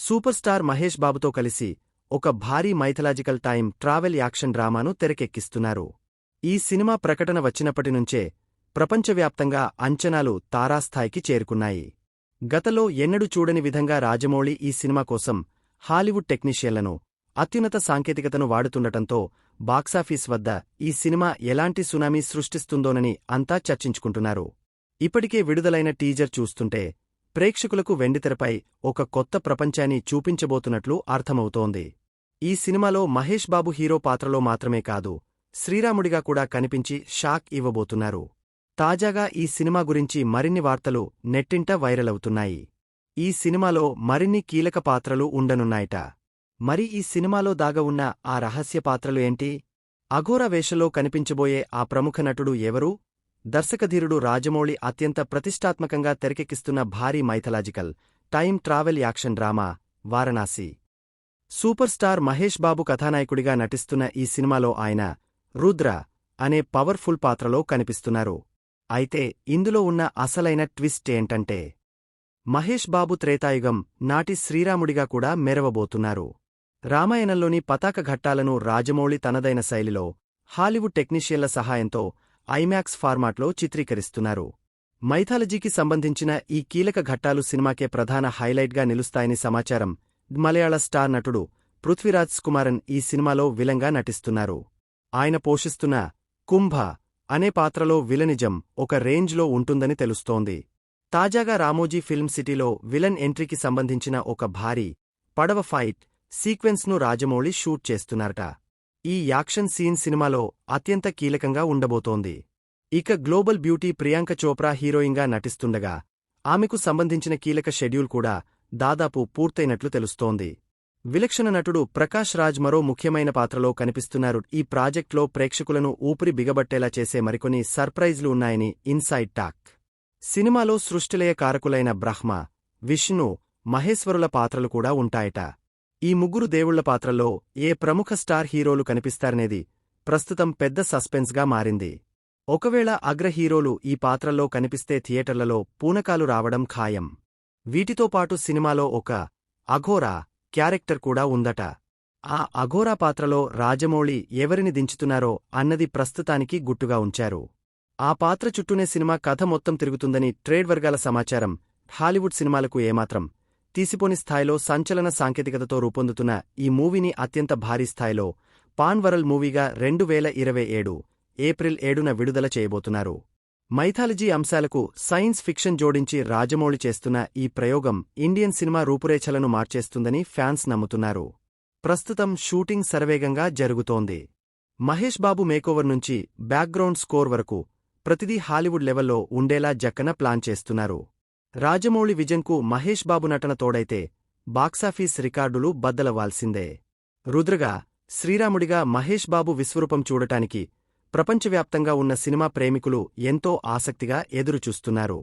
Super star Mahesh బాబుతో కలిసి ఒక భారీ మైథలాజికల్ టైమ్ ట్రావెల్ యాక్షన్ డ్రామాను తెరకెక్కిస్తున్నారు. ఈ సినిమా ప్రకటన వచ్చినప్పటినుంచే ప్రపంచవ్యాప్తంగా అంచనాలు తారాస్థాయికి చేరుకున్నాయి. గతంలో ఎన్నడూ చూడని విధంగా రాజమౌళి ఈ సినిమా కోసం హాలీవుడ్ టెక్నీషియన్లను, అత్యున్నత సాంకేతికతను వాడుతుండటంతో బాక్సాఫీస్ వద్ద ఈ సినిమా ఎలాంటి సునామీ సృష్టిస్తుందోనని అంతా చర్చించుకుంటున్నారు. ఇప్పటికే విడుదలైన టీజర్ చూస్తుంటే ప్రేక్షకులకు వెండితెరపై ఒక కొత్త ప్రపంచాన్ని చూపించబోతున్నట్లు అర్థమవుతోంది. ఈ సినిమాలో మహేష్ బాబు హీరో పాత్రలో మాత్రమే కాదు, శ్రీరాముడిగా కూడా కనిపించి షాక్ ఇవ్వబోతున్నారు. తాజాగా ఈ సినిమా గురించి మరిన్ని వార్తలు నెట్టింట వైరలవుతున్నాయి. ఈ సినిమాలో మరిన్ని కీలక పాత్రలు ఉండనున్నాయట. మరి ఈ సినిమాలో దాగ ఉన్న ఆ రహస్య పాత్రలు ఏంటి? అఘోరా వేషంలో కనిపించబోయే ఆ ప్రముఖ నటుడు ఎవరు? దర్శకధీరుడు రాజమౌళి అత్యంత ప్రతిష్టాత్మకంగా తెరకెక్కిస్తున్న భారీ mythological time travel action drama Varanasi. Super star Mahesh Babu కథానాయకుడిగా నటిస్తున్న ఈ సినిమాలో ఆయన రుద్ర అనే పవర్ఫుల్ పాత్రలో కనిపిస్తున్నారు. అయితే ఇందులో ఉన్న అసలైన ట్విస్ట్ ఏంటంటే మహేష్ బాబు త్రేతాయుగం నాటి శ్రీరాముడిగా కూడా మెరవబోతున్నారు. రామాయణంలోని పతాక ఘట్టాలను రాజమౌళి తనదైన శైలిలో హాలీవుడ్ టెక్నీషియన్ల సహాయంతో ఐమాక్స్ ఫార్మాట్లో చిత్రీకరిస్తున్నారు. మైథాలజీకి సంబంధించిన ఈ కీలక ఘట్టాలు సినిమాకే ప్రధాన హైలైట్గా నిలుస్తాయని సమాచారం. మలయాళ స్టార్ నటుడు పృథ్వీరాజ్ కుమారన్ ఈ సినిమాలో విలన్గా నటిస్తున్నారు. ఆయన పోషిస్తున్న కుంభ అనే పాత్రలో విలనిజం ఒక రేంజ్లో ఉంటుందని తెలుస్తోంది. తాజాగా రామోజీ ఫిల్మ్ సిటీలో విలన్ ఎంట్రీకి సంబంధించిన ఒక భారీ పడవ ఫైట్ సీక్వెన్స్ను రాజమౌళి షూట్ చేస్తున్నారట. ఈ యాక్షన్ సీన్ సినిమాలో అత్యంత కీలకంగా ఉండబోతోంది. ఇక గ్లోబల్ బ్యూటీ ప్రియాంక చోప్రా హీరోయిన్గా నటిస్తుండగా ఆమెకు సంబంధించిన కీలక షెడ్యూల్ కూడా దాదాపు పూర్తయినట్లు తెలుస్తోంది. విలక్షణ నటుడు ప్రకాష్ రాజ్ మరో ముఖ్యమైన పాత్రలో కనిపిస్తున్నారు. ఈ ప్రాజెక్ట్లో ప్రేక్షకులను ఊపిరి బిగబట్టేలా చేసే మరికొన్ని సర్ప్రైజ్లు ఉన్నాయని ఇన్సైడ్ టాక్. సినిమాలో సృష్టిలయ కారకులైన బ్రహ్మ, విష్ణు, మహేశ్వరుల పాత్రలు కూడా ఉంటాయట. ఈ ముగ్గురు దేవుళ్ల పాత్రల్లో ఏ ప్రముఖ స్టార్ హీరోలు కనిపిస్తారనేది ప్రస్తుతం పెద్ద సస్పెన్స్గా మారింది. ఒకవేళ అగ్ర హీరోలు ఈ పాత్రల్లో కనిపిస్తే థియేటర్లలో పూనకాలు రావడం ఖాయం. వీటితో పాటు సినిమాలో ఒక అఘోరా క్యారెక్టర్ కూడా ఉందట. ఆ అఘోరా పాత్రలో రాజమౌళి ఎవరిని దించుతున్నారో అన్నది ప్రస్తుతానికి గుట్టుగా ఉంచారు. ఆ పాత్ర చుట్టూనే సినిమా కథ మొత్తం తిరుగుతుందని ట్రేడ్ వర్గాల సమాచారం. హాలీవుడ్ సినిమాలకు ఏమాత్రం తీసిపోని స్థాయిలో సంచలన సాంకేతికతతో రూపొందుతున్న ఈ మూవీని అత్యంత భారీ స్థాయిలో పాన్ వరల్డ్ మూవీగా 2027 ఏప్రిల్ 7న విడుదల చేయబోతున్నారు. మైథాలజీ అంశాలకు సైన్స్ ఫిక్షన్ జోడించి రాజమౌళి చేస్తున్న ఈ ప్రయోగం ఇండియన్ సినిమా రూపురేఖలను మార్చేస్తుందని ఫ్యాన్స్ నమ్ముతున్నారు. ప్రస్తుతం షూటింగ్ శరవేగంగా జరుగుతోంది. మహేష్ బాబు మేకోవర్ నుంచి బ్యాక్గ్రౌండ్ స్కోర్ వరకు ప్రతిదీ హాలీవుడ్ లెవెల్లో ఉండేలా జక్కన ప్లాన్ చేస్తున్నారు. రాజమౌళి విజన్కు మహేష్ బాబు నటన తోడైతే బాక్సాఫీస్ రికార్డులు బద్దలవ్వాల్సిందే. రుద్రగా, శ్రీరాముడిగా మహేష్ బాబు విశ్వరూపం చూడటానికి ప్రపంచవ్యాప్తంగా ఉన్న సినిమా ప్రేమికులు ఎంతో ఆసక్తిగా ఎదురుచూస్తున్నారు.